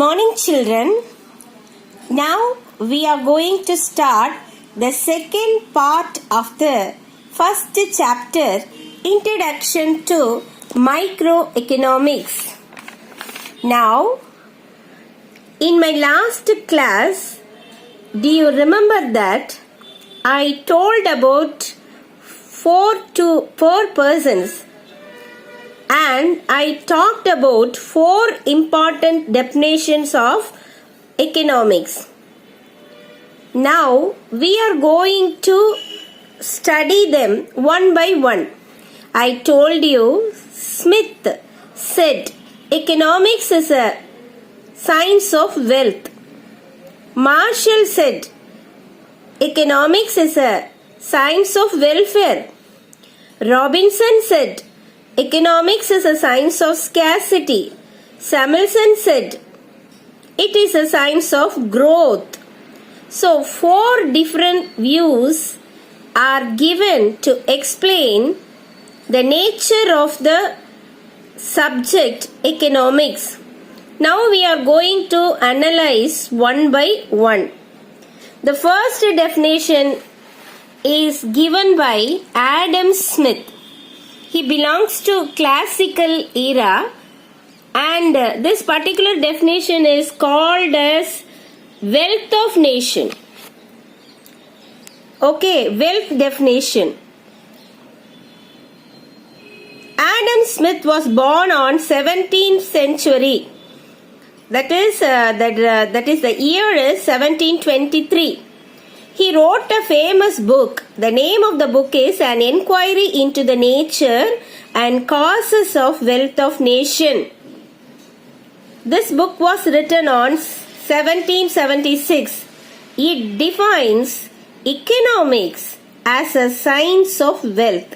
morning, children. Now we are going to start the second part of the first chapter, Introduction to Microeconomics. Now, in my last class, do you remember that I told about four persons, and I talked about 4 important definitions of economics. Now we are going to study them one by one. I told you Smith said economics is a science of wealth. Marshall said economics is a science of welfare. Robinson said economics is a science of scarcity. Samuelson said it is a science of growth. So 4 different views are given to explain the nature of the subject economics. Now we are going to analyze one by one. The first definition is given by Adam Smith. He belongs to classical era, and this particular definition is called as wealth of nation. Okay, wealth definition. Adam Smith was born on 17th century. That is the year is 1723. He wrote a famous book. The name of the book is An Inquiry into the Nature and Causes of Wealth of Nation. This book was written on 1776. It defines economics as a science of wealth.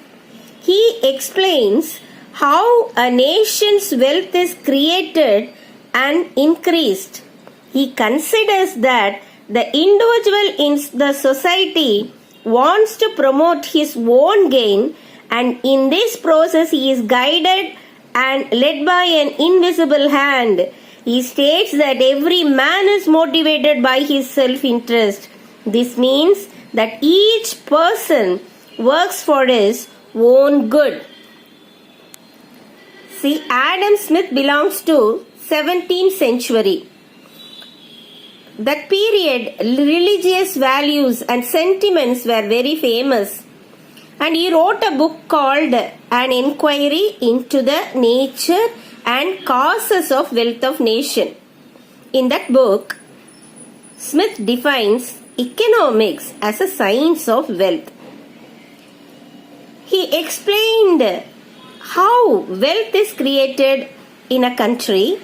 He explains how a nation's wealth is created and increased. He considers that the individual in the society wants to promote his own gain, and in this process he is guided and led by an invisible hand. He states that every man is motivated by his self-interest. This means that each person works for his own good. See, Adam Smith belongs to 17th century. That period, religious values and sentiments were very famous. And he wrote a book called An Inquiry into the Nature and Causes of Wealth of Nation. In that book, Smith defines economics as a science of wealth. He explained how wealth is created in a country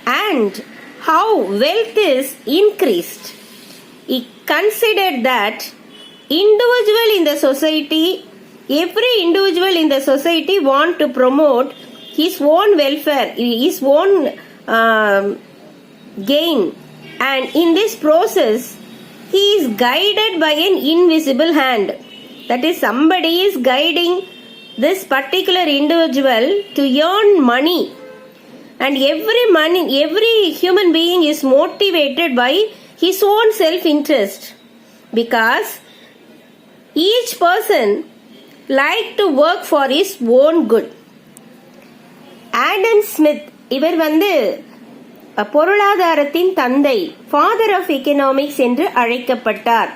and how wealth is increased. He considered that every individual in the society want to promote his own welfare, his own gain, and in this process he is guided by an invisible hand. That is, somebody is guiding this particular individual to earn money. And every human being is motivated by his own self-interest, because each person like to work for his own good. Adam Smith, இவர் பொருளாதாரத்தின் தந்தை, father of economics என்று அழைக்கப்பட்டார்.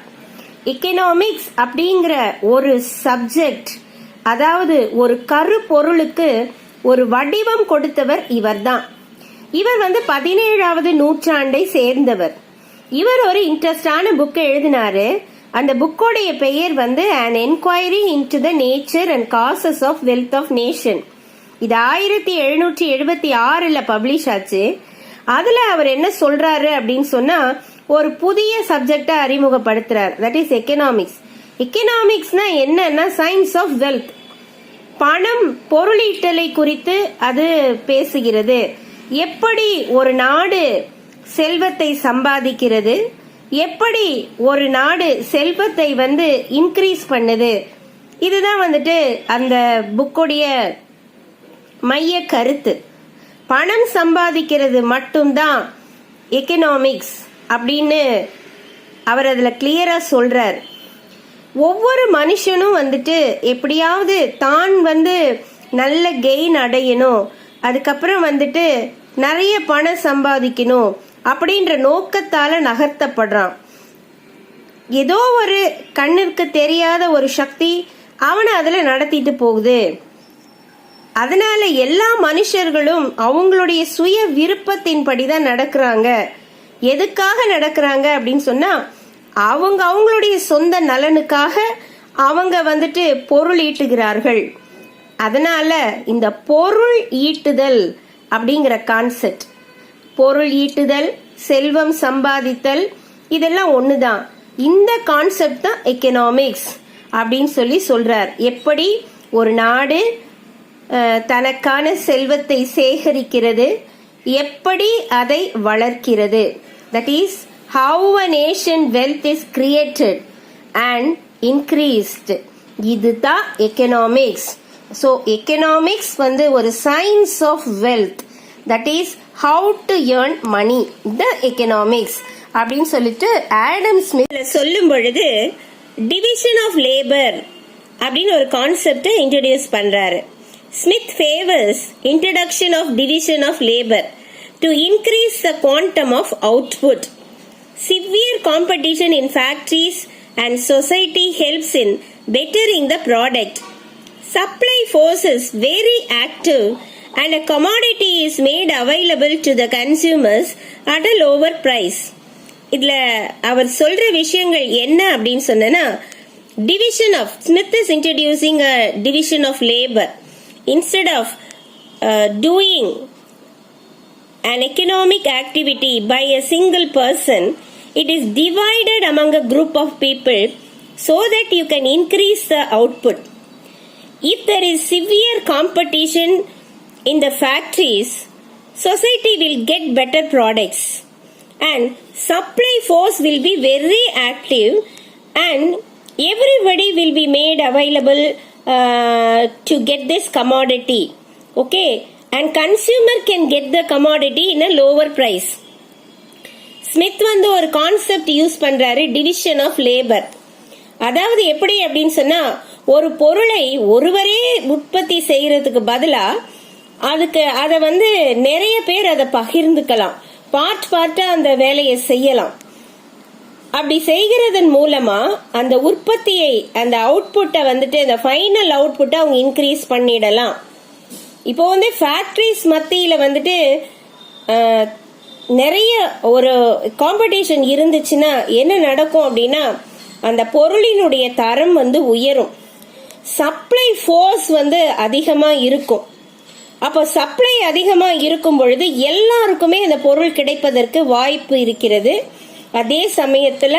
Economics அப்படிங்கிற ஒரு subject, அதாவது ஒரு கருப்பொருளுக்கு ஒரு வடிவம் கொடுத்தவர் இவர்தான். இவர் 17வது நூற்றாண்டை சேர்ந்தவர். இவர் ஒரு இன்ட்ரெஸ்டான புக்கை எழுதினாரு. அந்த புக்கோடைய பெயர் An Inquiry into the Nature and Causes of Wealth of Nation. இது 1776 பப்ளிஷ் ஆச்சு. அதுல அவர் என்ன சொல்றாரு அப்படின்னு சொன்னா, ஒரு புதிய சப்ஜெக்டை அறிமுகப்படுத்துறார். That is economics. எக்கனாமிக்ஸ்னா என்னன்னா சயின்ஸ் ஆஃப் வெல்த். பணம், பொருளீட்டலை குறித்து அது பேசுகிறது. எப்படி ஒரு நாடு செல்வத்தை சம்பாதிக்கிறது, எப்படி ஒரு நாடு செல்வத்தை இன்க்ரீஸ் பண்ணுது, இதுதான் அந்த புக்குடைய மைய கருத்து. பணம் சம்பாதிக்கிறது மட்டும்தான் எக்கனாமிக்ஸ் அப்படின்னு அவர் அதில் கிளியராக சொல்கிறார். ஒவ்வொரு மனுஷனும் வந்துட்டு எப்படியாவது தான் நல்ல கெயின் அடையணும், அதுக்கப்புறம் நிறைய பணம் சம்பாதிக்கணும் அப்படின்ற நோக்கத்தால் நகர்த்தப்படுறான். ஏதோ ஒரு கண்ணிற்கு தெரியாத ஒரு சக்தி அவனை அதில் நடத்திட்டு போகுது. அதனால எல்லா மனுஷர்களும் அவங்களுடைய சுய விருப்பத்தின்படி தான் நடக்கிறாங்க. எதுக்காக நடக்கிறாங்க அப்படின்னு சொன்னா, அவங்களுடைய சொந்த நலனுக்காக அவங்க பொருள் ஈட்டுகிறார்கள். அதனால இந்த பொருள் ஈட்டுதல் அப்படிங்கிற கான்செப்ட், பொருள் ஈட்டுதல், செல்வம் சம்பாதித்தல், இதெல்லாம் ஒண்ணுதான். இந்த கான்செப்ட் தான் எக்கனாமிக்ஸ் அப்படின்னு சொல்றார். எப்படி ஒரு நாடு தனக்கான செல்வத்தை சேகரிக்கிறது, எப்படி அதை வளர்க்கிறது. That is how a nation wealth is created and increased. இதுதான் எக்கனாமிக்ஸ். ஸோ எக்கனாமிக்ஸ் ஒரு science of wealth, that is how to earn money, the economics அப்படின்னு சொல்லிட்டு ஆடம் ஸ்மித் சொல்லும் பொழுது டிவிஷன் ஆஃப் லேபர் அப்படின்னு ஒரு கான்செப்டை இன்ட்ரோடியூஸ் பண்றாரு. Smith favors introduction of division of labor to increase the quantum of output. Severe competition in factories and society helps in bettering the product. Supply force is very active and a commodity is made available to the consumers at a lower price. இதுல அவர் சொல்ற விஷயங்கள் என்ன அப்படின்னு சொன்னா, division of Smith is introducing a division of labor. Instead of doing an economic activity by a single person, it is divided among a group of people so that you can increase the output. If there is severe competition in the factories, society will get better products and supply force will be very active and everybody will be made available to get this commodity, okay, and consumer can get the commodity in a lower price. Smith ஒரு concept use பண்றாரு, division of labour. அதாவது எப்படி அப்படின்னு சொன்னா, ஒரு பொருளை ஒருவரே உற்பத்தி செய்யறதுக்கு பதிலா அதுக்கு அதை நிறைய பேர் அதை பகிர்ந்துக்கலாம், பார்ட்டா அந்த வேலையை செய்யலாம். அப்படி செய்கிறதன் மூலமா அந்த உற்பத்தியை, அந்த அவுட்புட்டை அந்த ஃபைனல் அவுட்புட்டை அவங்க இன்க்ரீஸ் பண்ணிடலாம். இப்போ ஃபேக்டரிஸ் மத்தியில நிறைய ஒரு காம்படிஷன் இருந்துச்சுன்னா என்ன நடக்கும் அப்படின்னா, அந்த பொருளினுடைய தரம் உயரும், சப்ளை ஃபோர்ஸ் அதிகமா இருக்கும். அப்போ சப்ளை அதிகமா இருக்கும் பொழுது எல்லாருக்குமே அந்த பொருள் கிடைப்பதற்கு வாய்ப்பு இருக்கிறது. அதே சமயத்துல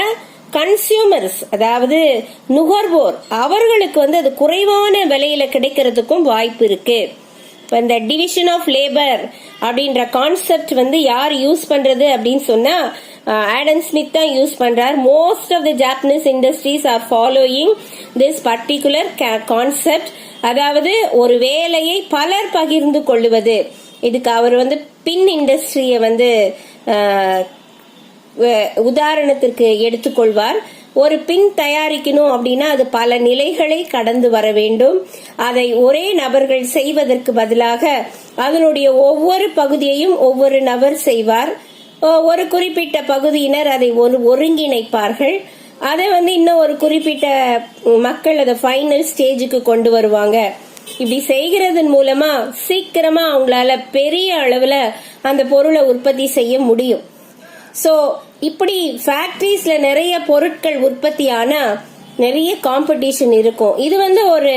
கன்சியூமர்ஸ், அதாவது நுகர்வோர், அவர்களுக்கு அது குறைவான விலையில கிடைக்கிறதுக்கும் வாய்ப்பு இருக்கு. இந்த டிவிஷன் ஆஃப் லேபர் அப்படின்ற கான்செப்ட் யார் யூஸ் பண்றது அப்படின்னு சொன்னா, ஆடம் ஸ்மித் தான் யூஸ் பண்றார். Most of the Japanese industries are following this particular concept. அதாவது ஒரு வேலையை பலர் பகிர்ந்து கொள்ளுவது. இதுக்கு அவர் பின் இண்டஸ்ட்ரியை உதாரணத்திற்கு எடுத்துக்கொள்வார். ஒரு பின் தயாரிக்கணும் அப்படின்னா அது பல நிலைகளை கடந்து வர வேண்டும். அதை ஒரே நபர்கள் செய்வதற்கு பதிலாக அதனுடைய ஒவ்வொரு பகுதியையும் ஒவ்வொரு நபர் செய்வார். ஒரு குறிப்பிட்ட பகுதியினர் அதை ஒருங்கிணைப்பார்கள். அதை இன்னும் ஒரு குறிப்பிட்ட மக்கள் அதை ஃபைனல் ஸ்டேஜுக்கு கொண்டு வருவாங்க. இப்படி செய்கிறதன் மூலமா சீக்கிரமா அவங்களால பெரிய அளவுல அந்த பொருளை உற்பத்தி செய்ய முடியும். சோ இப்படி ஃபேக்டரிஸ்ல நிறைய பொருட்கள் உற்பத்தி ஆனா நிறைய காம்படிஷன் இருக்கும். இது ஒரு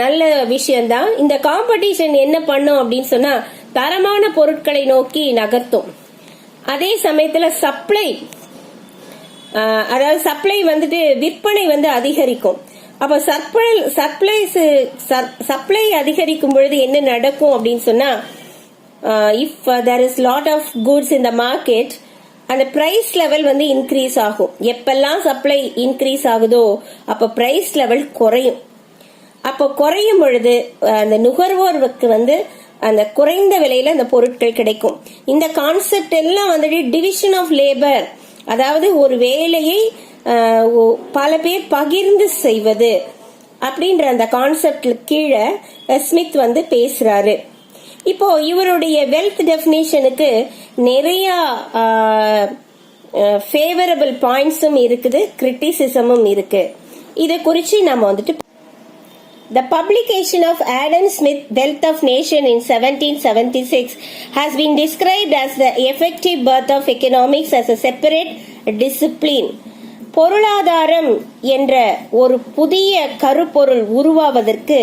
நல்ல விஷயம்தான். இந்த காம்படிஷன் என்ன பண்ணும் அப்படின்னு சொன்னா, தரமான பொருட்களை நோக்கி நகர்த்தும். அதே சமயத்துல சப்ளை, அதாவது சப்ளை விற்பனை அதிகரிக்கும். அப்ப சப்ளை அதிகரிக்கும் பொழுது என்ன நடக்கும் அப்படின்னு சொன்னா, if there is lot of goods in the market, அந்த பிரைஸ் லெவல் இன்க்ரீஸ் ஆகும். எப்பெல்லாம் சப்ளை இன்க்ரீஸ் ஆகுதோ அப்ப பிரைஸ் லெவல் குறையும். அப்ப குறையும் பொழுது அந்த நுகர்வோருக்கு அந்த குறைந்த விலையில அந்த பொருட்கள் கிடைக்கும். இந்த கான்செப்ட் எல்லாம் வந்துட்டு டிவிஷன் ஆஃப் லேபர், அதாவது ஒரு வேலையை பல பேர் பகிர்ந்து செய்வது அப்படின்ற அந்த கான்செப்ட்ல கீழே ஸ்மித் வந்து பேசுறாரு. இப்போ இவருடைய வெல்த் டெஃபினேஷனுக்கு நிறைய ஃபேவரபிள் பாயிண்ட்ஸும் இருக்குது, கிரிட்டிசிசமும் இருக்கு. இதை குறிச்சு நம்ம வந்துட்டு The publication of Adam Smith Wealth of Nation in 1776 has been described as the effective birth of economics as a separate discipline. பொருளாதாரம் என்ற ஒரு புதிய கருப்பொருள் உருவாவதற்கு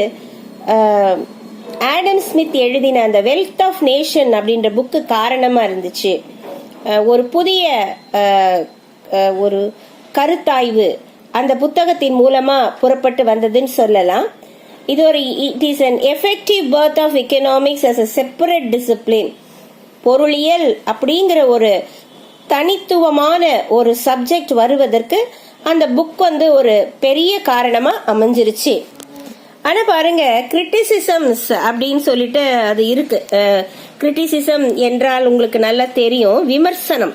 ஆடம் ஸ்மித் எழுதின அந்த வெல்த் ஆஃப் நேஷன் அப்படின்ற புக்கு காரணமா இருந்துச்சு. ஒரு புதிய ஒரு கருத்தாய்வு அந்த புத்தகத்தின் மூலமா புறப்பட்டு வந்ததுன்னு சொல்லலாம். இது ஒரு it is an effective birth of economics as a separate discipline. பொருளியல் அப்படிங்கிற ஒரு தனித்துவமான ஒரு சப்ஜெக்ட் வருவதற்கு அந்த புக் வந்து ஒரு பெரிய காரணமா அமைஞ்சிருச்சு. ஆனா பாருங்க, கிரிட்டிசிசம்ஸ் அப்படின்னு சொல்லிட்டு அது இருக்கு. கிரிட்டிசிசம் என்றால் உங்களுக்கு நல்லா தெரியும், விமர்சனம்.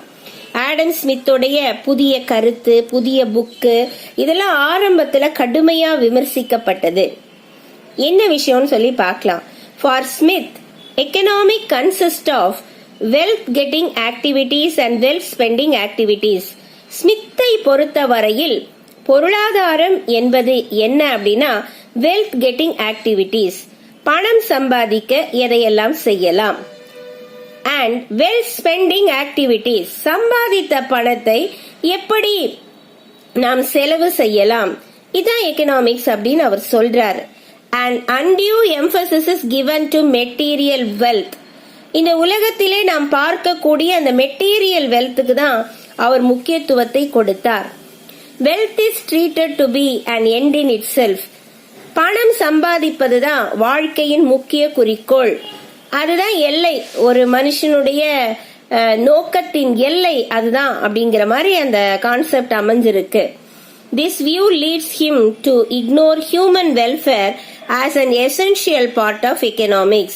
ஆடம் ஸ்மித்தோடைய புதிய கருத்து, புதிய புக்கு இதெல்லாம் ஆரம்பத்துல கடுமையா விமர்சிக்கப்பட்டது. என்ன விஷயம்னு சொல்லி பார்க்கலாம். For Smith, economic consist of wealth getting activities and wealth spending activities. ஸ்மித்தை பொறுத்த வரையில் பொருளாதாரம் என்பது என்ன அப்படின்னா வெல்த் கெட்டிங் ஆக்டிவிட்டீஸ், பணம் சம்பாதிக்க எதையெல்லாம் செய்யலாம். அண்ட் வெல்த் ஸ்பெண்டிங் ஆக்டிவிட்டீஸ், சம்பாதித்த பணத்தை எப்படி நாம் செலவு செய்யலாம். இதான் எக்கனாமிக்ஸ் அப்படின்னு அவர் சொல்றாரு. And undue emphasis is given to material wealth. இந்த உலகத்திலே நாம் பார்க்கக்கூடிய அந்த மெட்டீரியல் வெல்த்துக்கு தான் அவர் முக்கியத்துவத்தை கொடுத்தார். Wealth is treated to be an end in itself. பணம் சம்பாதிப்பது தான் வாழ்க்கையின் முக்கிய குறிக்கோள், அதுதான் எல்லை, ஒரு மனுஷனுடைய நோக்கத்தின் எல்லை அதுதான் அப்படிங்கிற மாதிரி அந்த கான்செப்ட் அமைஞ்சிருக்கு. This view leads him to ignore human welfare as an essential part of economics.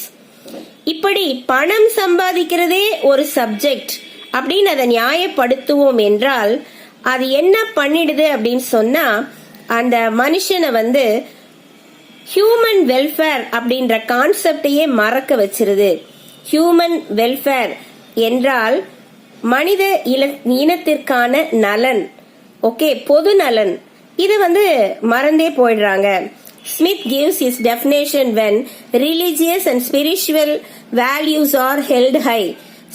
இப்படி பணம் சம்பாதிக்கிறதே ஒரு சப்ஜெக்ட் அப்படின்னு அதை நியாயப்படுத்துவோம் என்றால் அது என்ன பண்ணிடுது அப்படின்னு சொன்னா அந்த மனுஷனை வந்து ஹியூமன் வெல்ஃபேர் அப்படின்ற கான்செப்டையே மறக்க வச்சிருது. ஹியூமன் வெல்ஃபேர் என்றால் மனித இனத்திற்கான நலன், ஓகே, பொது நலன். இது வந்து மறந்தே போயிடுறாங்க. Smith gives his definition when religious and spiritual values are held high.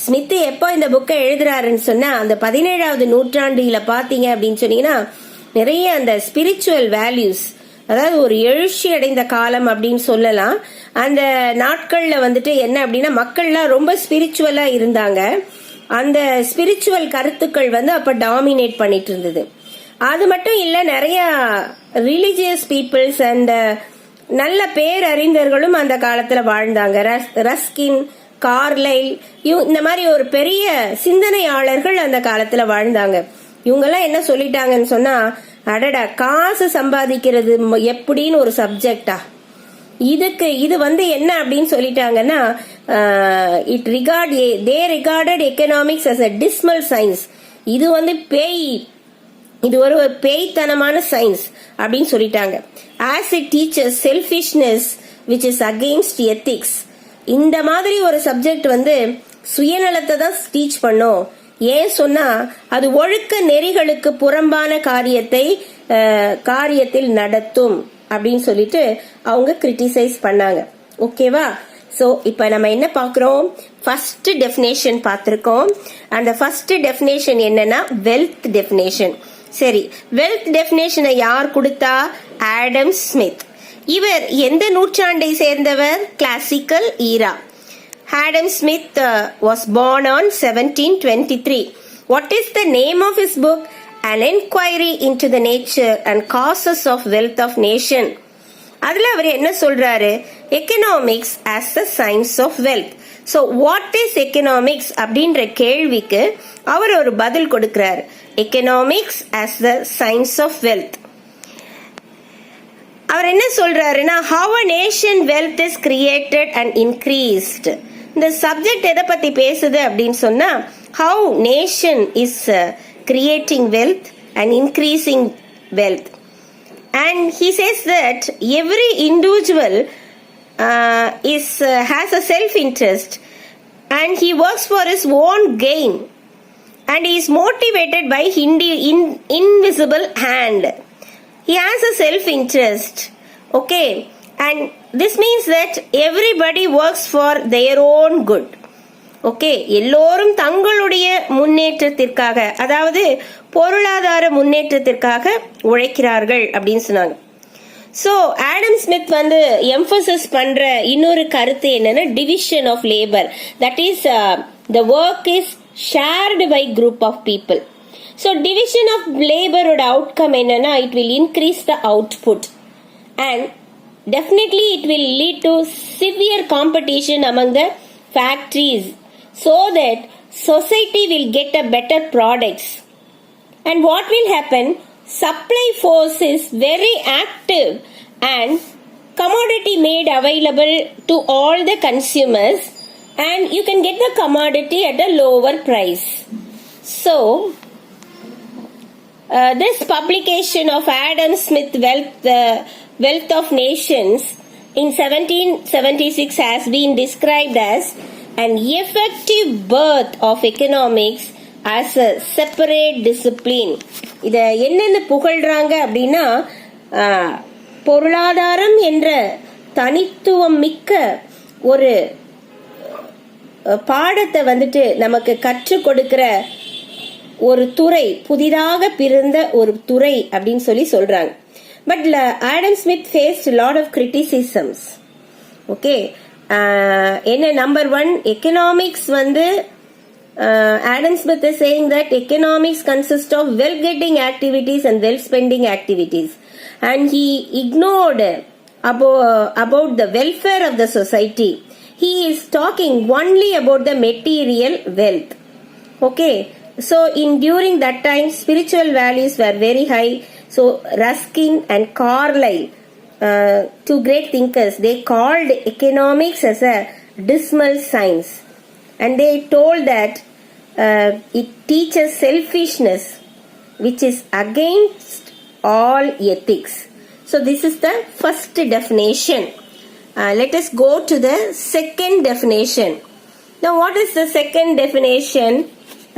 Smith எப்போ இந்த புக்கை எழுதுறாருன்னு சொன்னா அந்த 17வது நூற்றாண்டுல பாத்தீங்க அப்படின்னு சொன்னீங்கன்னா நிறைய அந்த ஸ்பிரிச்சுவல் வேல்யூஸ், அதாவது ஒரு எழுச்சி அடைந்த காலம் அப்படின்னு சொல்லலாம். அந்த நாட்கள்ல வந்துட்டு என்ன அப்படின்னா மக்கள்லாம் ரொம்ப ஸ்பிரிச்சுவலா இருந்தாங்க. அந்த ஸ்பிரிச்சுவல் கருத்துக்கள் வந்து அப்ப டாமினேட் பண்ணிட்டு இருந்தது. அது மட்டும் இல்ல, நிறைய ரிலிஜியஸ் பீப்புள்ஸ் அண்ட் நல்ல பேரறிஞர்களும் அந்த காலத்துல வாழ்ந்தாங்க. ரஸ்கின், கார்லைல், இந்த மாதிரி ஒரு பெரிய சிந்தனையாளர்கள் அந்த காலத்துல வாழ்ந்தாங்க. இவங்கெல்லாம் என்ன சொல்லிட்டாங்கன்னு சொன்னா, அடடா காசு சம்பாதிக்கிறது எப்படின்னு ஒரு சப்ஜெக்டா, இது வந்து என்ன அப்படின்னு சொல்லிட்டாங்கன்னா they regarded economics as a dismal science. இது வந்து இது ஒரு பேய்த்தனமான சயின்ஸ் அப்படின்னு சொல்லிட்டாங்க. As it teaches selfishness which is against ethics. இந்த மாதிரி ஒரு சப்ஜெக்ட் வந்து சுயநலத்தை தான் டீச் பண்ணும். ஏன் சொன்னா அது ஒழுக்க நெறிகளுக்கு புறம்பான காரியத்தில் நடத்தும் அப்படின்னு சொல்லிட்டு அவங்க கிரிட்டிசைஸ் பண்ணாங்க. ஓகேவா? சோ இப்ப நம்ம என்ன பாக்குறோம், ஃபர்ஸ்ட் டெஃபினேஷன் பார்த்திருக்கோம். அந்த ஃபர்ஸ்ட் டெஃபினேஷன் என்னன்னா வெல்த் டெஃபினேஷன். சரி, வெல்த் டெஃபினேஷனை யார் கொடுத்தா? Adam Smith. இவர் எந்த நூற்றாண்டை சேர்ந்தவர்? Classical era. Adam Smith was born on 1723. What is the name of his book? An Enquiry into the Nature and Causes of Wealth of Nation. அதுல அவர் என்ன சொல்றாரு? Economics as a science of wealth. So what is economics அப்படின்ற கேள்விக்கு அவர் ஒரு பதில் கொடுக்கிறார். Economics as the science of wealth. அவர் என்ன சொல்றாருன்னா, how a nation wealth is created and increased. இந்த சப்ஜெக்ட் எதை பத்தி பேசுது அப்படின்னு சொன்னா, how nation is creating wealth and increasing wealth. And he says that every individual has a self-interest and he works for his own gain and he is motivated by invisible hand. He has a self-interest. Okay, and this means that everybody works for their own good. Okay, எல்லோரும் தங்களுடைய முன்னேற்றத்திற்காக, அதாவது பொருளாதார முன்னேற்றத்திற்காக உழைக்கிறார்கள் அப்படின்னு சொன்னாங்க. So Adam Smith வந்து எம்பசஸ் பண்ற இன்னொரு கருத்து என்னன்னா, division of labour. That is the work is shared by group of people. So division of லேபரோட அவுட்கம் என்னன்னா, it will increase the output and definitely it will lead to severe competition among the factories so that society will get a better products. And what will happen? Supply force is very active and commodity made available to all the consumers and you can get the commodity at a lower price. So this publication of Adam Smith Wealth of Nations in 1776 has been described as an effective birth of economics as a separate discipline. இத என்னென்ன புகழ்றாங்க அப்படின்னா, பொருளாதாரம் என்ற தனித்துவம் மிக்க ஒரு பாடத்தை வந்துட்டு நமக்கு கற்றுக் கொடுக்கிற ஒரு துறை, புதிதாக பிறந்த ஒரு துறை அப்படின்னு சொல்றாங்க. But Adam Smith faced a lot of criticisms. Okay, number one, economics வந்து Adam Smith is saying that economics consists of well-getting activities and well-spending activities, and he ignored about the welfare of the society. He is talking only about the material wealth. Okay, so during that time spiritual values were very high. So Ruskin and Carlyle, two great thinkers, they called economics as a dismal science, and they told that it teaches selfishness, which is against all ethics. So this is the first definition. Let us go to the second definition. Now what is the second definition?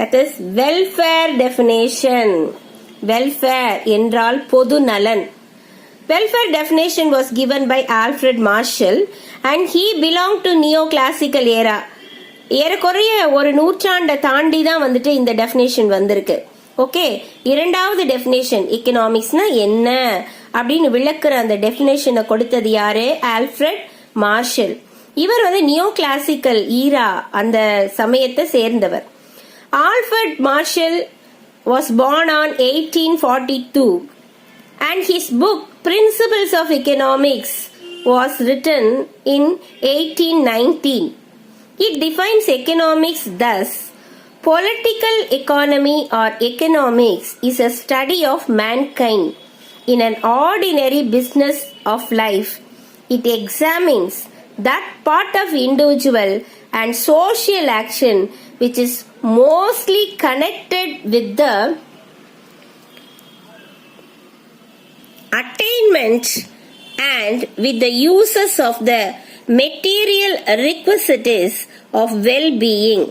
That is welfare definition. Welfare என்றால் பொது நலன். Welfare definition was given by Alfred Marshall and he belonged to neoclassical era. ஏறக்குறைய ஒரு நூற்றாண்டை தாண்டி தான் வந்துட்டு இந்த டெஃபினேஷன் வந்திருக்கு. ஓகே, இரண்டாவது டெஃபினேஷன் எக்கனாமிக்ஸ்னா என்ன அப்படின்னு விளக்குற அந்த டெஃபினேஷனை கொடுத்தது யாரு? Alfred Marshall. இவர் வந்து நியோ கிளாசிக்கல் ஈரா அந்த சமயத்தை சேர்ந்தவர். Alfred Marshall was born on 1842 and his book Principles of Economics was written in 1819. It defines economics thus: political economy or economics is a study of mankind in an ordinary business of life. It examines that part of individual and social action which is mostly connected with the attainment and with the uses of the material requisites of well-being.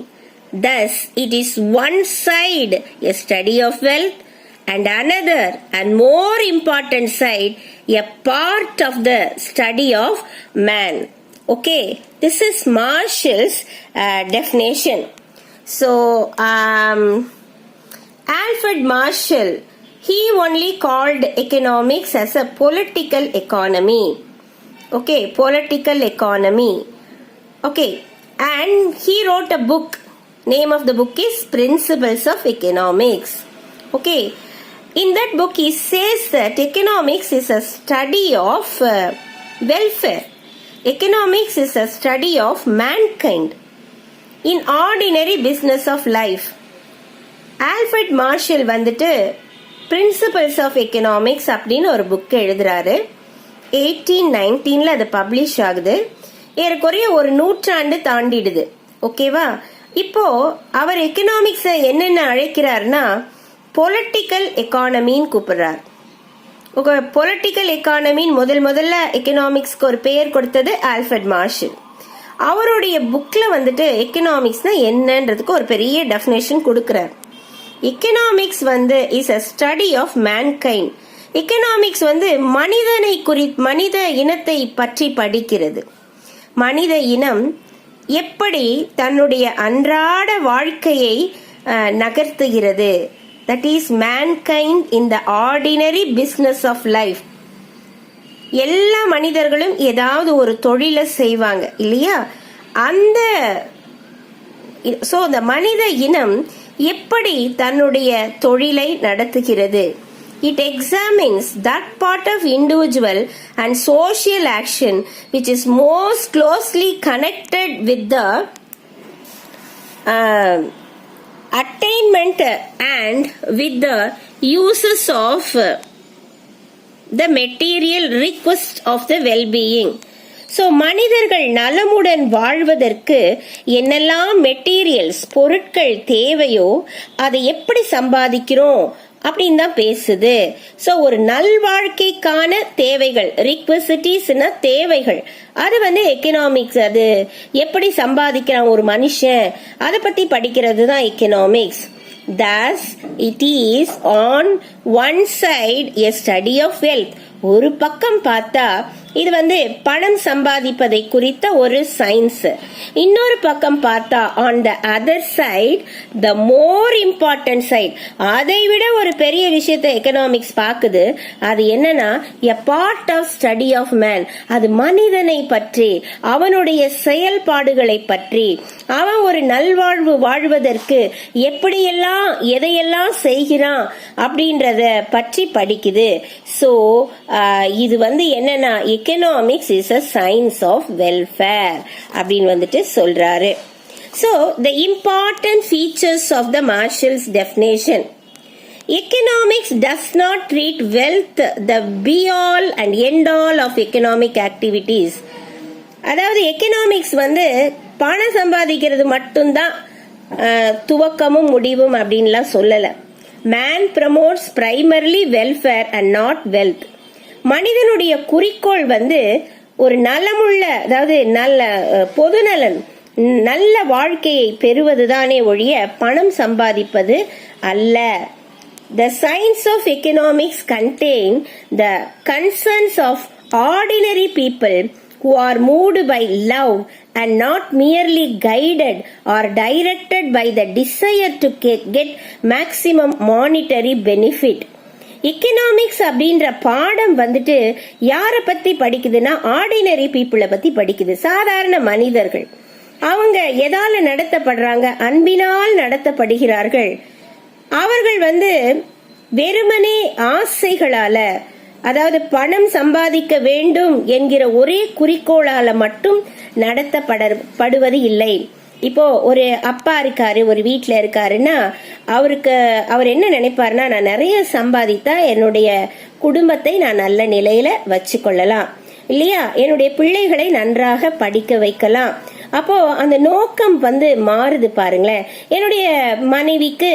Thus, it is one side a study of wealth and another and more important side a part of the study of man. Okay, this is Marshall's definition. So, Alfred Marshall, he only called economics as a political economy. Okay, political economy. Okay, and he wrote a book. Name of the book is Principles of Economics. Okay, in that book he says that economics is a study of welfare. Economics is a study of mankind in ordinary business of life. Alfred Marshall வந்துட்டு principles of economics அப்படின்னு ஒரு book எழுதுறாரு. 1819 அது publish ஆகுது. ஏறக்குறைய ஒரு நூற்றாண்டு தாண்டிடுது. ஓகேவா? இப்போ அவர் எக்கனாமிக்ஸை என்னென்ன அழைக்கிறார்னா பொலிட்டிக்கல் எக்கானமின்னு கூப்பிடுறார். பொலிட்டிக்கல் எக்கானமின்னு முதல்ல எக்கனாமிக்ஸ்க்கு ஒரு பெயர் கொடுத்தது ஆல்ஃபிரட் மார்ஷல். அவருடைய புக்ல வந்துட்டு எக்கனாமிக்ஸ்னா என்னன்றதுக்கு ஒரு பெரிய டெஃபினேஷன் கொடுக்கிறார். Economics is a study of mankind. Economics மனித இனத்தை பற்றி படிக்கிறது. மனித இனம் எப்படி தன்னுடைய அன்றாட வாழ்க்கையை நகர்த்துகிறது. That is mankind in the ordinary business of life. எல்லா மனிதர்களும் ஏதாவது ஒரு தொழிலை செய்வாங்க இல்லையா? இந்த மனித இனம் எப்படி தன்னுடைய தொழிலை நடத்துகிறது. It examines that part of individual and social action which is most closely connected with the attainment and with the uses of the material request of the well-being. So மனிதர்கள் நலமுடன் வாழ்வதற்கு என்னெல்லாம் மெட்டீரியல்ஸ் பொருட்கள் தேவையோ அதை எப்படி சம்பாதிக்கிறோம் அப்படின்னு தான் பேசுது. ஸோ ஒரு நல்வாழ்க்கைக்கான தேவைகள், ரிக்வசிட்டிஸ்னா தேவைகள், அது எக்கனாமிக்ஸ். அது எப்படி சம்பாதிக்கிறான் ஒரு மனுஷன் அதை பத்தி படிக்கிறது தான் economics. Thus, it is on one side a study of wealth. ஒரு பக்கம் பார்த்தா இது பணம் சம்பாதிப்பதை குறித்த ஒரு சயின்ஸ். இன்னொரு பக்கம் பார்த்தா on the other side the more important side, அதை விட ஒரு பெரிய விஷயத்தை எக்கனாமிக்ஸ் பாக்குது. அது என்னன்னா a part of study of man. அது மனிதனை பற்றி, அவனுடைய செயல்பாடுகளை பற்றி, அவன் ஒரு நல்வாழ்வு வாழ்வதற்கு எப்படியெல்லாம் எதையெல்லாம் செய்கிறான் அப்படின்றத பற்றி படிக்குது. சோ இது என்னன்னா economics is a science of welfare அப்படின்னு சொல்றாரு. So the important features of the Marshall's definition. Economics does not treat wealth the be all and end all of economic activities. அதாவது எக்கனாமிக்ஸ் பணம் சம்பாதிக்கிறது மட்டும்தான் துவக்கமும் முடிவும் அப்படின்லாம் சொல்லல. Man promotes primarily welfare and not wealth. மனிதனுடைய குறிக்கோள் ஒரு நலமுள்ள, அதாவது நல்ல பொதுநலன், நல்ல வாழ்க்கையை பெறுவதுதானே ஒழிய பணம் சம்பாதிப்பது அல்ல. The science of economics contain the concerns of ordinary people who are moved by love and not merely guided or directed by the desire to get maximum monetary benefit. Economics அப்படின்ற பாடம் யார பத்தி படிக்குதுன்னா ஆர்டினரி பீப்புளை பத்தி படிக்குது. சாதாரண மனிதர்கள். அவங்க எதால நடத்தப்படுறாங்க? அன்பினால் நடத்தப்படுகிறார்கள். அவர்கள் வெறுமனே ஆசைகளால, அதாவது பணம் சம்பாதிக்க வேண்டும் என்கிற ஒரே குறிக்கோளால மட்டும் நடத்தப்படுவது இல்லை. இப்போ ஒரு அப்பா இருக்காரு, ஒரு வீட்டுல இருக்காருன்னா அவர் என்ன நினைப்பாருன்னா, நான் நிறைய சம்பாதித்தா என்னுடைய குடும்பத்தை நான் நல்ல நிலையில வச்சு கொள்ளலாம் இல்லையா, என்னுடைய பிள்ளைகளை நன்றாக படிக்க வைக்கலாம். அப்போ அந்த நோக்கம் மாறுது பாருங்களேன். என்னுடைய மனைவிக்கு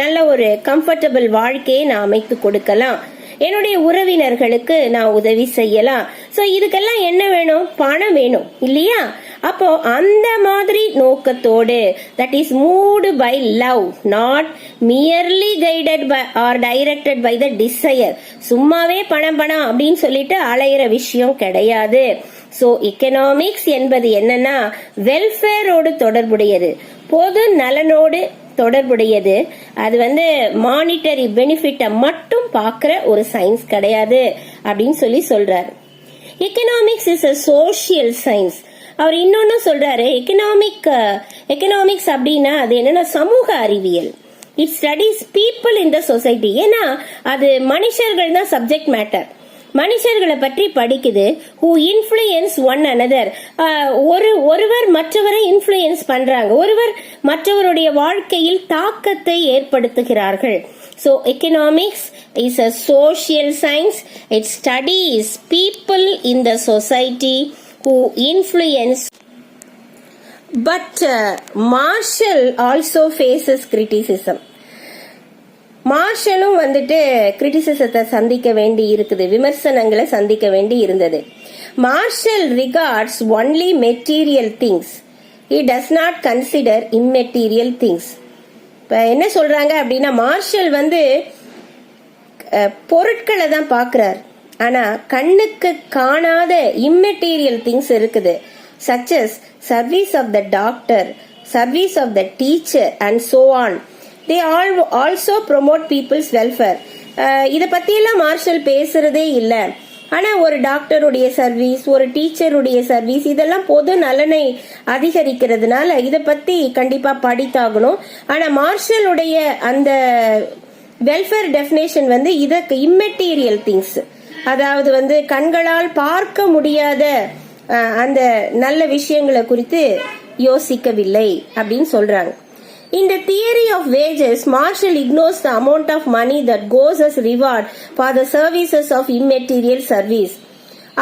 நல்ல ஒரு கம்ஃபர்டபிள் வாழ்க்கையை நான் அமைத்து கொடுக்கலாம், என்னுடைய உறவினர்களுக்கு நான் உதவி செய்யலாம். சோ இதுக்கெல்லாம் என்ன வேணும்? பணம் வேணும் இல்லையா? அப்போ அந்த மாதிரி நோக்கத்தோடு, that is moved by love, not merely guided by or directed by the desire. சும்மாவே பணம் அப்படின்னு சொல்லிட்டு அலையிற விஷயம் கிடையாது. சோ எக்கனாமிக்ஸ் என்பது என்னன்னா வெல்ஃபேரோடு தொடர்புடையது, பொது நலனோடு தொடர்புடையது. அது மானிட்டரி பெனிஃபிட்டை மட்டும் பார்க்கிற ஒரு சயின்ஸ் கிடையாது அப்படின்னு சொல்றாரு. Economics is a social science. அவர் இன்னொன்னு சொல்றாரு, எக்கனாமிக்ஸ் அப்படின்னா அது என்னன்னா சமூக அறிவியல். It studies people in the society. ஏன்னா அது மனுஷர்கள் தான் சப்ஜெக்ட் மேட்டர். மனுஷர்களை பற்றி படிக்குது. who influence one another. ஒருவர் மற்றவரை இன்ஃப்ளூயன்ஸ் பண்றாங்க, ஒருவர் மற்றவருடைய வாழ்க்கையில் தாக்கத்தை ஏற்படுத்துகிறார்கள். So economics is a social science. It studies people in the society who influence. But Marshall also faces criticism. மார்ஷலும் வந்துட்டு கிரிட்டிசிசத்தை சந்திக்க வேண்டி இருக்குது, விமர்சனங்களை சந்திக்க வேண்டி இருந்தது. Marshall regards only material things. He does not consider immaterial things. இப்போ என்ன சொல்றாங்க அப்படின்னா, மார்ஷல் வந்து பொருட்களை தான் பார்க்கிறார், ஆனா கண்ணுக்கு காணாத இம்மெட்டீரியல் திங்ஸ் இருக்குது, such as service of the doctor, service of the teacher and so on. They all also promote people's welfare. இத பத்தியெல்லாம் மார்ஷல் பேசுறதே இல்லை. ஆனா ஒரு டாக்டருடைய சர்வீஸ், ஒரு டீச்சருடைய சர்வீஸ், இதெல்லாம் பொது நலனை அதிகரிக்கிறதுனால இத பத்தி கண்டிப்பா படித்தாகணும். ஆனா மார்ஷலுடைய அந்த வெல்ஃபேர் டெஃபினேஷன் வந்து இதற்கு இம்மெட்டீரியல் திங்ஸ், அதாவது வந்து கண்களால் பார்க்க முடியாத அந்த நல்ல விஷயங்களை குறித்து யோசிக்கவில்லை அப்படின்னு சொல்றாங்க. In the theory of wages, Marshall ignores the amount of money that goes as reward for the services of immaterial service.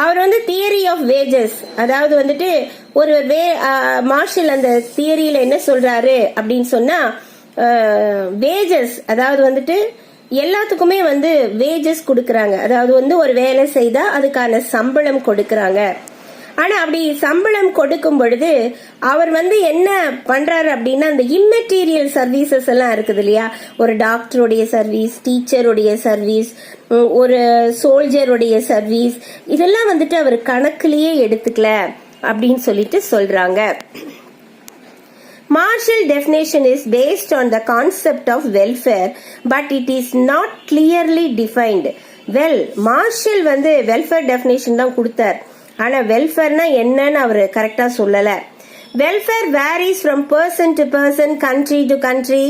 அவர் வந்து தியரி ஆஃப் வேஜஸ், அதாவது வந்துட்டு ஒரு மார்ஷல் அந்த தியரியில என்ன சொல்றாரு அப்படின்னு சொன்னா, வேஜஸ் அதாவது வந்துட்டு எல்லாத்துக்குமே வந்து வேஜஸ் கொடுக்கறாங்க, அதாவது வந்து ஒரு வேலை செய்தா அதுக்கான சம்பளம் கொடுக்கறாங்க. ஆனா அப்படி சம்பளம் கொடுக்கும் பொழுது அவர் வந்து என்ன பண்றாரு அப்படின்னா, அந்த இம்மெட்டீரியல் சர்வீசஸ் எல்லாம் இருக்குது இல்லையா, ஒரு டாக்டருடைய சர்வீஸ், டீச்சருடைய சர்வீஸ், ஒரு சோல்ஜருடைய சர்வீஸ், இதெல்லாம் வந்துட்டு அவர் கணக்குலயே எடுத்துக்கல அப்படின்னு சொல்லிட்டு சொல்றாங்க. Marshall definition is based on the concept of welfare, but it is not clearly defined. Well, Marshall வந்து welfare definition தான் கொடுத்தார், ஆனா வெல்ஃபேர்னா என்னன்னு அவரு கரெக்டா சொல்லல. Welfare varies from person to person, country to country,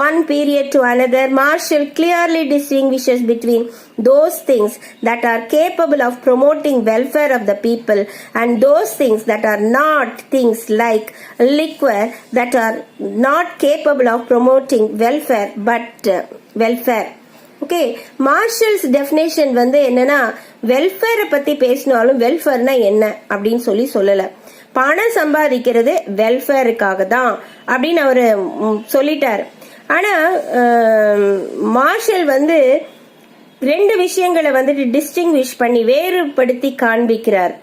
one period to another. Marshall clearly distinguishes between those things that are capable of promoting welfare of the people and those things that are not, things like liquor that are not capable of promoting welfare but welfare. Okay, Marshall's definition வந்து என்னன்னா, வெல்ஃபேரை பத்தி பேசினாலும் வெல்ஃபேர்னா என்ன அப்படின்னு சொல்லல. பணம் சம்பாதிக்கிறது வெல்ஃபேருக்காக தான் அப்படின்னு அவரு சொல்லிட்டாரு. ஆனா மார்ஷல் வந்து ரெண்டு விஷயங்களை வந்துட்டு டிஸ்டிங்விஷ் பண்ணி வேறுபடுத்தி காண்பிக்கிறார்.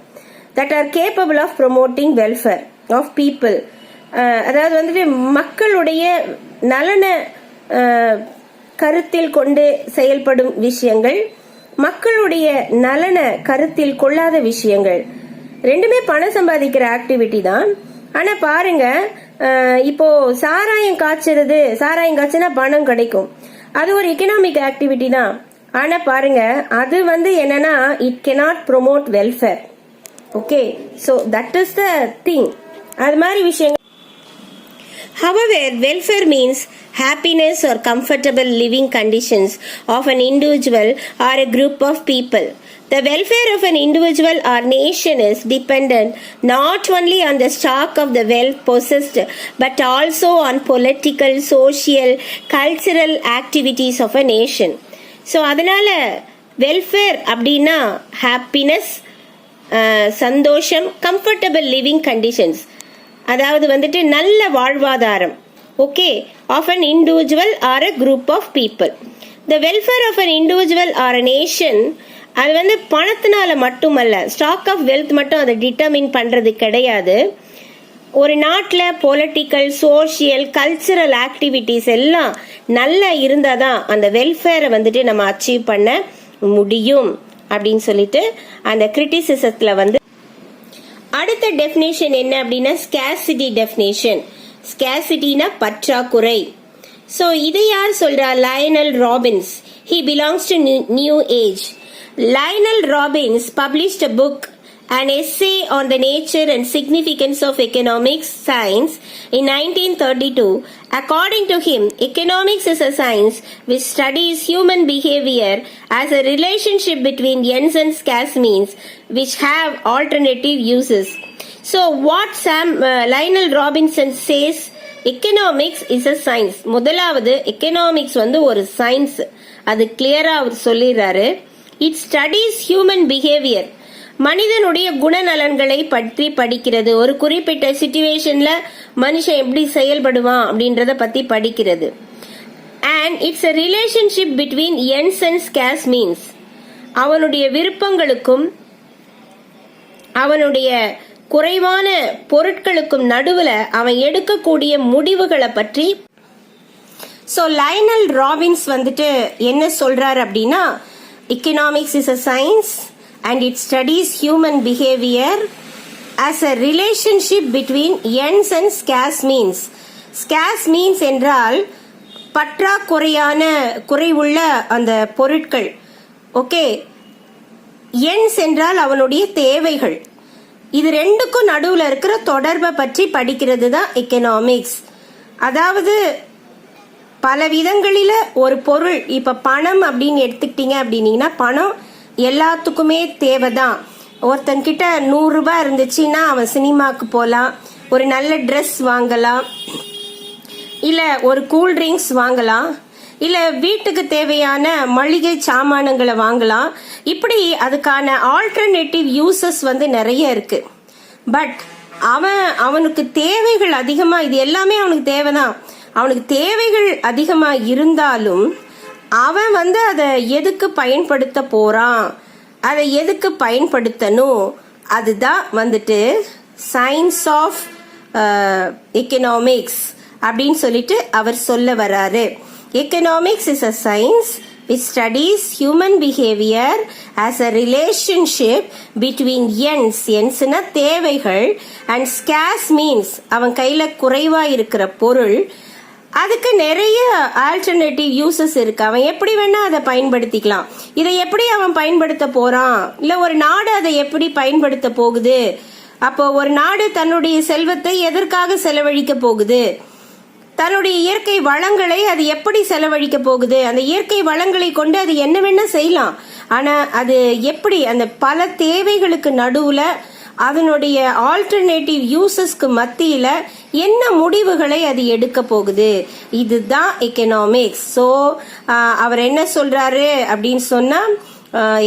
That are capable of promoting welfare of people, அதாவது வந்துட்டு மக்களுடைய நலன கருத்தில் கொண்டு செயல்படும் விஷயங்கள், மக்களுடைய நலன கருத்தில் கொள்ளாத விஷயங்கள், ரெண்டுமே பணம் சம்பாதிக்கிற ஆக்டிவிட்டி தான். ஆனா பாருங்க, இப்போ சாராயம் காய்ச்சினா பணம் கிடைக்கும், அது ஒரு எக்கனாமிக் ஆக்டிவிட்டி தான். ஆனா பாருங்க, அது வந்து என்னன்னா, it cannot promote welfare. Okay, so that is the thing. அது மாதிரி விஷயங்கள். However, welfare means happiness or comfortable living conditions of an individual or a group of people. The welfare of an individual or nation is dependent not only on the stock of the wealth possessed but also on political, social, cultural activities of a nation. So அதனால welfare அப்படின்னா happiness, சந்தோஷம், comfortable living conditions, அதாவது வந்துட்டு நல்ல வாழ்வாதாரம், okay, of an individual or a group of people. The welfare of an individual or a nation, அது வந்து பணத்தினால மட்டுமல்ல, ஸ்டாக் ஆஃப் வெல்த் மட்டும் அதை டிட்டர்மின் பண்றது கிடையாது. ஒரு நாட்டில் பொலிட்டிக்கல், சோஷியல், கல்ச்சரல் ஆக்டிவிட்டிஸ் எல்லாம் நல்லா இருந்தாதான் அந்த வெல்ஃபேரை வந்துட்டு நம்ம அச்சீவ் பண்ண முடியும் அப்படின்னு சொல்லிட்டு அந்த கிரிட்டிசிசத்துல வந்து அடுத்த டெஃபினேஷன் என்ன அப்படின்னா, ஸ்கேர்சிட்டி டெஃபினேஷன். ஸ்கேர்சிட்டினா பற்றாக்குறை. ஸோ இதை யார் சொல்றா? Lionel Robbins. He belongs to new age. Lionel Robbins published a book, an essay on the nature and significance of economics science in 1932. According to him, economics is a science which studies human behavior as a relationship between ends and scarce means which have alternative uses. So what Lionel Robinson says, economics is a science. முதலாவது economics வந்து ஒரு science. அது கிளியரா அவர் சொல்லிடுறாரு. It studies human behaviour, மனிதனுடைய குணநலன்களை பற்றி படிக்கிறது. ஒரு குறிப்பிட்ட சிச்சுவேஷன்ல மனுஷன் எப்படி செயல்படுவான் அப்படின்றத பத்தி படிக்கிறது. And it's a relationship between ends and scarce means, அவனுடைய விருப்பங்களுக்கும் அவனுடைய குறைவான பொருட்களுக்கும் நடுவுல அவன் எடுக்கக்கூடிய முடிவுகளை பற்றி. ஸோ லைனல் ராபின்ஸ் வந்துட்டு என்ன சொல்றாரு அப்படின்னா, economics is a science and it studies human behavior as a relationship between ends and scarce means. Scarce means என்றால் பற்றாக்குறையான குறைவுள்ள அந்த பொருட்கள். ஓகே, ends என்றால் அவனுடைய தேவைகள். இது ரெண்டுக்கும் நடுவுல இருக்கிற தொடர்பை பற்றி படிக்கிறது தான் எக்கனாமிக்ஸ். அதாவது பல விதங்களில ஒரு பொருள், இப்ப பணம் அப்படின்னு எடுத்துக்கிட்டீங்க அப்படின்னீங்கன்னா, பணம் எல்லாத்துக்குமே தேவைதான். ஒருத்தன்கிட்ட 100 ரூபாய் இருந்துச்சுன்னா அவன் சினிமாக்கு போகலாம், ஒரு நல்ல ட்ரெஸ் வாங்கலாம், இல்ல ஒரு கூல் ட்ரிங்க்ஸ் வாங்கலாம், இல்ல வீட்டுக்கு தேவையான மளிகை சாமானங்களை வாங்கலாம். இப்படி அதுக்கான ஆல்டர்னேட்டிவ் யூசஸ் வந்து நிறைய இருக்கு. பட் அவனுக்கு தேவைகள் அதிகமா, இது எல்லாமே அவனுக்கு தேவைதான். அவனுக்கு தேவைகள் அதிகமா இருந்தாலும் அவன் வந்து அதை எதுக்கு பயன்படுத்த போறான், அதை எதுக்கு பயன்படுத்தணும், அதுதான் வந்துட்டு சயின்ஸ் ஆஃப் எக்கனாமிக்ஸ் அப்படின்னு சொல்லிட்டு அவர் சொல்ல வராரு. Economics is a science which studies human behavior as a relationship between ends, ensனா தேவைகள், and scarce means அவன் கையில குறைவா இருக்கிற பொருள். அதுக்கு நிறைய ஆல்டர்னேட்டிவ் யூசஸ் இருக்கு. அவன் எப்படி வேணா அதை பயன்படுத்திக்கலாம். இதை எப்படி அவன் பயன்படுத்த போறான், இல்ல ஒரு நாடு அதை எப்படி பயன்படுத்த போகுது, அப்போ ஒரு நாடு தன்னுடைய செல்வத்தை எதற்காக செலவழிக்க போகுது, தன்னுடைய இயற்கை வளங்களை அது எப்படி செலவழிக்க போகுது, அந்த இயற்கை வளங்களை கொண்டு அது என்ன வேணா செய்யலாம். ஆனா அது எப்படி அந்த பல தேவைகளுக்கு நடுவுல அதனுடைய ஆல்டர்னேட்டிவ் யூசஸ்க்கு மத்தியில என்ன முடிவுகளை அது எடுக்க போகுது, இதுதான் எக்கனாமிக்ஸ். ஸோ அவர் என்ன சொல்றாரு அப்படின்னு சொன்னா,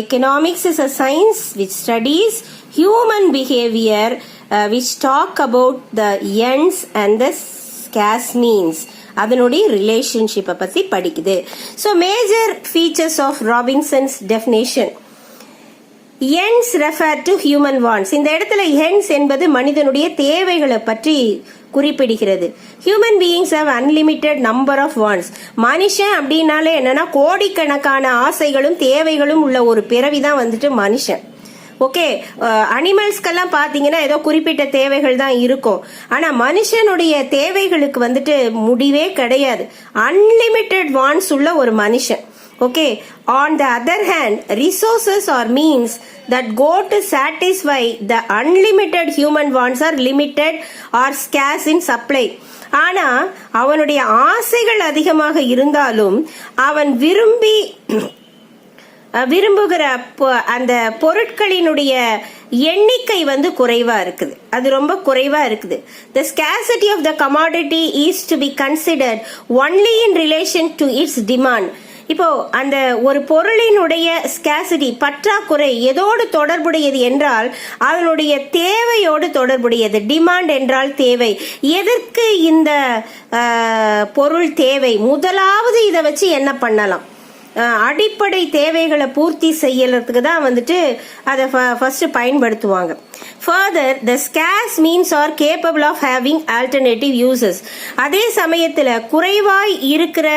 economics is a science which studies human behaviour which talk about the ends and the scarce means, அதனுடைய ரிலேஷன்ஷிப்பை பத்தி படிக்குது. So major features of Robinson's definition. ends refer to human wants. இந்த இடத்துல ends என்பது மனிதனுடைய தேவைகளை பற்றி குறிப்பிடுகிறது. Human beings have unlimited number of wants. மனுஷன் அப்படின்னாலே என்னன்னா கோடிக்கணக்கான ஆசைகளும் தேவைகளும் உள்ள ஒரு பிறவிதான் வந்துட்டு மனுஷன். ஓகே, அனிமல்ஸ்க்கெல்லாம் பாத்தீங்கன்னா ஏதோ குறிப்பிட்ட தேவைகள் தான் இருக்கும். ஆனா மனுஷனுடைய தேவைகளுக்கு வந்துட்டு முடிவே கிடையாது. அன்லிமிட்டெட் வாண்ட்ஸ் உள்ள ஒரு மனுஷன். Okay, on the other hand resources are means that go to satisfy the unlimited human wants are limited or scarce in supply. ஆனா அவனுடைய ஆசைகள் அதிகமாக இருந்தாலும் அவன் விரும்புகிற அந்த பொருட்களினுடைய எண்ணிக்கை வந்து குறைவா இருக்குது. அது ரொம்ப குறைவா இருக்குது. The scarcity of the commodity is to be considered only in relation to its demand. இப்போ அந்த ஒரு பொருளினுடைய ஸ்கேசிட்டி பற்றாக்குறை எதோடு தொடர்புடையது என்றால் அதனுடைய தேவையோடு தொடர்புடையது. டிமாண்ட் என்றால் தேவை. எதற்கு இந்த பொருள் தேவை, முதலாவது இதை வச்சு என்ன பண்ணலாம், அடிப்படை தேவைகளை பூர்த்தி செய்யறதுக்கு தான் வந்துட்டு அதை ஃபர்ஸ்ட் பயன்படுத்துவாங்க. Further, the scarce means are capable of having alternative uses. அதே சமயத்துல குறைவாய் இருக்கிற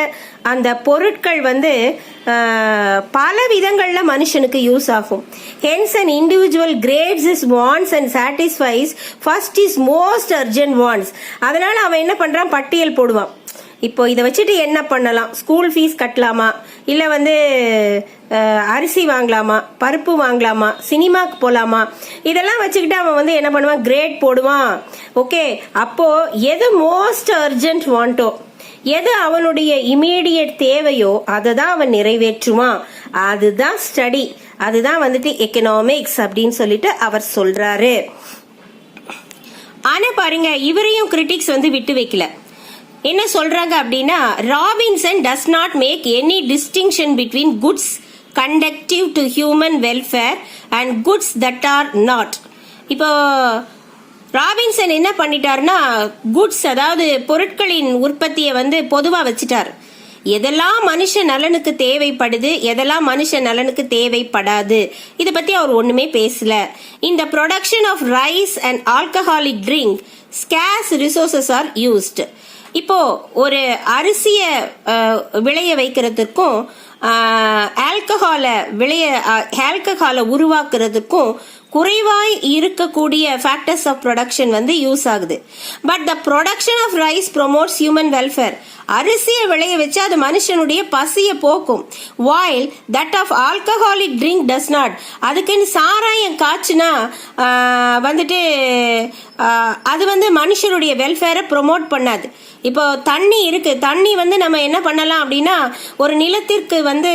அந்த பொருட்கள் வந்து பல விதங்கள்ல மனுஷனுக்கு யூஸ் ஆகும். Hence an individual grades his wants and satisfies first his most urgent wants. அதனால அவன் என்ன பண்றான், பட்டியல் போடுவான். இப்போ இதை வச்சுட்டு என்ன பண்ணலாம், ஸ்கூல் ஃபீஸ் கட்டலாமா, இல்ல வந்து அரிசி வாங்கலாமா, பருப்பு வாங்கலாமா, சினிமாக்கு போலாமா, இதெல்லாம் வச்சுக்கிட்டு அவன் வந்து என்ன பண்ணுவான், கிரேட் போடுவான். ஓகே, அப்போ எது மோஸ்ட் அர்ஜென்ட் வாண்டோ, எது அவனுடைய இமீடியட் தேவையோ அதை தான் அவன் நிறைவேற்றுவான். அதுதான் ஸ்டடி, அதுதான் வந்துட்டு எக்கனாமிக்ஸ் அப்படின்னு சொல்லிட்டு அவர் சொல்றாரு. ஆனா பாருங்க, இவரையும் கிரிட்டிக்ஸ் வந்து விட்டு வைக்கல. என்ன சொல்றாங்க அப்படின்னா, Robinson does not make any distinction between goods conducive to human welfare and goods that are not. இப்போ ராபின்சன் என்ன பண்ணிட்டாருன்னா, குட்ஸ் அதாவது பொருட்களின் உற்பத்தியை வந்து பொதுவா வச்சுட்டார். எதெல்லாம் மனுஷ நலனுக்கு தேவைப்படுது, எதெல்லாம் மனுஷ நலனுக்கு தேவைப்படாது, இதை பத்தி அவர் ஒண்ணுமே பேசல. இந்த production of rice and alcoholic drink scarce resources are used. இப்போ ஒரு அரிசிய விளைய வைக்கிறதுக்கும் ஆல்கஹாலை உருவாக்குறதுக்கும் குறைவாய் இருக்கக்கூடிய ஃபேக்டர்ஸ் ஆஃப் ப்ரொடக்ஷன் வந்து யூஸ் ஆகுது. But the production of rice promotes human welfare. அரிசியை விளைய வச்சு அது மனுஷனுடைய பசியை போக்கும். while that of alcoholic drink does not. அதுக்குன்னு சாராயம் காய்ச்சுனா வந்துட்டு அது வந்து மனுஷனுடைய வெல்ஃபேரை ப்ரொமோட் பண்ணாது. இப்போ தண்ணி இருக்கு, தண்ணி வந்து நம்ம என்ன பண்ணலாம் அப்படின்னா, ஒரு நிலத்திற்கு வந்து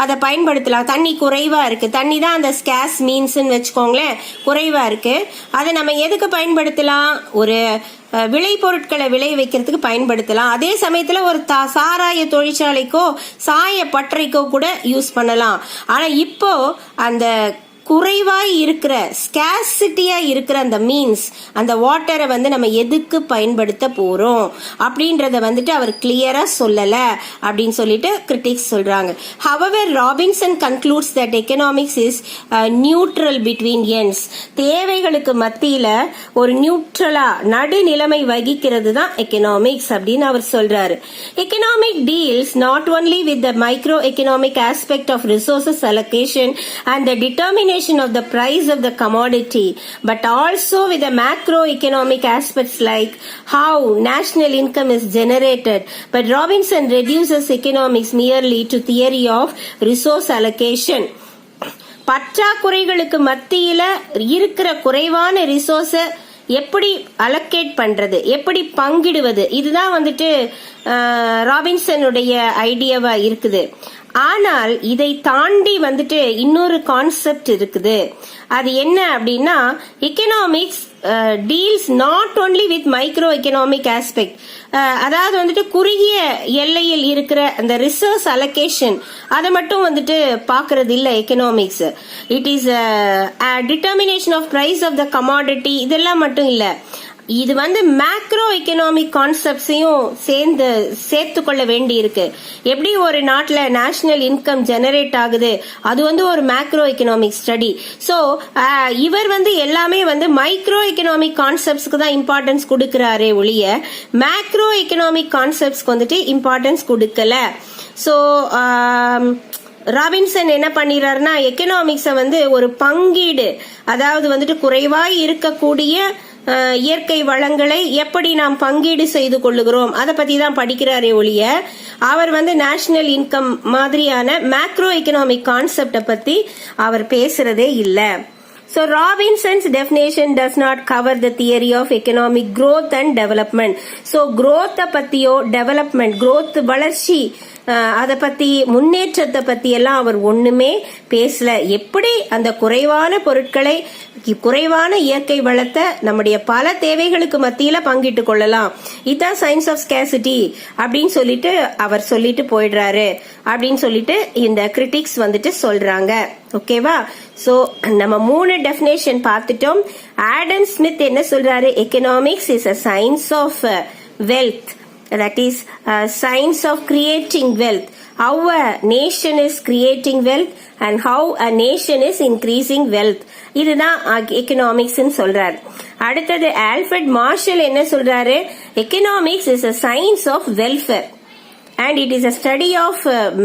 அதை பயன்படுத்தலாம். தண்ணி குறைவா இருக்கு, தண்ணி தான் அந்த ஸ்கேஸ் மீன்ஸ்ன்னு வச்சுக்கோங்களேன், குறைவா இருக்கு. அதை நம்ம எதுக்கு பயன்படுத்தலாம்? ஒரு விளைபொருட்களை விளை வைக்கிறதுக்கு பயன்படுத்தலாம். அதே சமயத்துல ஒரு சாராய தொழிற்சாலைக்கோ சாய பட்டறைக்கோ கூட யூஸ் பண்ணலாம். ஆனா இப்போ அந்த குறைவாய் இருக்கிற ஸ்கேர்சிட்டியா இருக்கிற அந்த மீன்ஸ், அந்த வாட்டரை வந்து நம்ம எதுக்கு பயன்படுத்த போறோம் அப்படின்றத வந்துட்டு அவர் கிளியரா சொல்லல அப்படின்னு சொல்லிட்டு கிரிட்டிக்ஸ் சொல்றாங்க. However, Robinson concludes that economics is neutral between ends. தேவைகளுக்கு மத்தியில ஒரு நியூட்ரலா நடுநிலைமை வகிக்கிறது தான் எக்கனாமிக்ஸ் அப்படின்னு அவர் சொல்றாரு. Economic deals not only with the microeconomic aspect of resources allocation and the determination of the price of the commodity, but also with the macroeconomic aspects like how national income is generated. But Robinson reduces economics merely to theory of resource allocation. பற்றாக்குறைகளுக்கு மத்தியில இருக்கிற குறைவான resource எப்படி allocate பண்றது, எப்படி பங்கிடுவது, இதுதான் வந்துட்டு ராபின்சனுடைய ஐடியாவா இருக்குது. ஆனால் இதை தாண்டி வந்துட்டு இன்னொரு கான்செப்ட் இருக்குது. அது என்ன அப்படின்னா, economics deals not only with micro economic aspect. அதாவது வந்துட்டு குறுகிய எல்லையில் இருக்கிற அந்த ரிசோர்ஸ் அலோகேஷன் அதை மட்டும் வந்துட்டு பாக்குறது இல்ல economics. It is determination of price of the commodity, இதெல்லாம் மட்டும் இல்ல. இது வந்து மேக்ரோ எக்கனாமிக் கான்செப்ட்ஸையும் சேர்த்து கொள்ள வேண்டி இருக்கு. எப்படி ஒரு நாட்டுல நேஷனல் இன்கம் ஜெனரேட் ஆகுது, அது வந்து ஒரு மேக்ரோ எக்கனாமிக் ஸ்டடி. சோ இவர் வந்து எல்லாமே வந்து மைக்ரோ எக்கனாமிக் கான்செப்ட்ஸ்க்கு தான் இம்பார்ட்டன்ஸ் கொடுக்கிறாரே ஒழிய மேக்ரோ எக்கனாமிக் கான்செப்ட்ஸ்க்கு வந்துட்டு இம்பார்ட்டன்ஸ் கொடுக்கல. சோ ராபின்சன் என்ன பண்ணிடுறாருன்னா, எக்கனாமிக்ஸை வந்து ஒரு பங்கீடு, அதாவது வந்துட்டு குறைவாய் இருக்கக்கூடிய இயற்கை வளங்களை எப்படி நாம் பங்கீடு செய்து கொள்ளுகிறோம் அதை பத்தி தான் படிக்கிறாரே ஒழிய அவர் வந்து நேஷனல் இன்கம் மாதிரியான மேக்ரோ எக்கனாமிக் கான்செப்ட பத்தி அவர் பேசுறதே இல்ல. So Robinson's definition does not cover the theory of economic growth and development. So growth பத்தியோ development, growth வளர்ச்சி, அதை பத்தி முன்னேற்றத்தை பத்தி எல்லாம் அவர் ஒண்ணுமே பேசல. எப்படி அந்த குறைவான பொருட்களை, குறைவான இயற்கை வளத்தை நம்முடைய பல தேவைகளுக்கு மத்தியில பங்கிட்டு கொள்ளலாம், இதுதான் சயின்ஸ் ஆஃப் ஸ்கேர்சிட்டி அப்படின்னு சொல்லிட்டு அவர் சொல்லிட்டு போயிடுறாரு அப்படின்னு சொல்லிட்டு இந்த கிரிட்டிக்ஸ் வந்துட்டு சொல்றாங்க. ஓகேவா? சோ நம்ம 3 டெஃபினேஷன் பார்த்துட்டோம். ஆடம் ஸ்மித் என்ன சொல்றாரு? Economics is a science of wealth, that is science of creating wealth, how a nation is creating wealth and how a nation is increasing wealth. இதுதான் எக்கனாமிக்ஸ் சொல்றாரு. அடுத்தது ஆல்ஃபிரட் மார்ஷல் என்ன சொல்றாரு? Economics is a science of welfare and it is a study of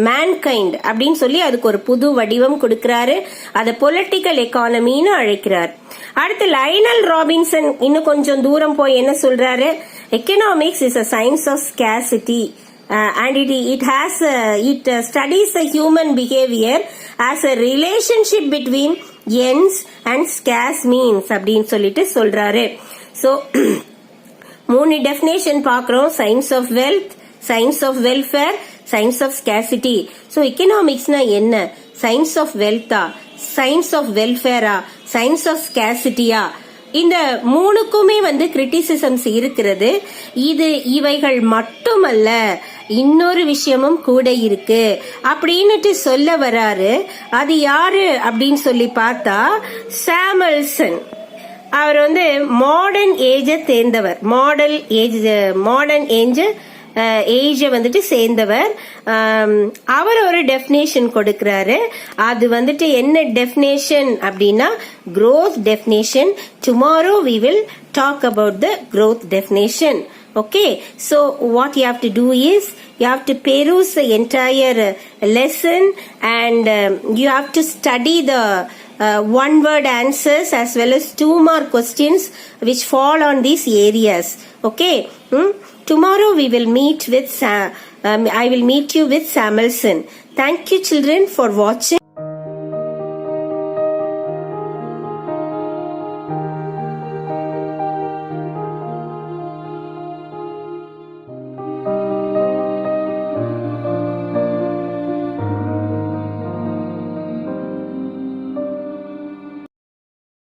mankind அப்படின்னு சொல்லி அதுக்கு ஒரு புது வடிவம் கொடுக்கிறாரு. அதை பொலிட்டிக்கல் எக்கானமின்னு அழைக்கிறார். அடுத்து லைனல் ராபின்சன் இன்னும் கொஞ்சம் தூரம் போய் என்ன சொல்றாரு? Economics is a science of scarcity and it studies the human behavior as a relationship between ends and scarce means அப்படின்னு சொல்லிட்டு சொல்றாரு. சோ 3 டெஃபினேஷன் பாக்குறோம். Science of wealth, science of welfare, science of scarcity. So எக்கனாமிக்ஸ்னா என்ன? Science of வெல்த்தா, science of வெல்ஃபேரா, science of ஸ்கேர்சிட்டியா? இந்த மூணுக்குமே கிரிட்டிசிசம்ஸ் இருக்கிறது. இவைகள் மட்டுமல்ல, இன்னொரு விஷயமும் கூட இருக்கு அப்படின்னுட்டு சொல்ல வராரு. அது யாரு அப்படின்னு சொல்லி பார்த்தா சாமுவல்சன். அவர் மாடர்ன் ஏஜை சேர்ந்தவர். மாடர்ன் ஏஜ் சேர்ந்தவர். அவர் ஒரு டெஃபினேஷன் கொடுக்கிறாரு. அது என்ன டெஃபினேஷன் அப்படின்னா growth definition. Tomorrow we will talk about the growth definition. Okay, so what you have to do is you have to peruse the entire lesson and you have to study the one word answers as well as 2 more questions which fall on these areas. Okay, tomorrow we will meet with I will meet you with Samuelson. Thank you children for watching.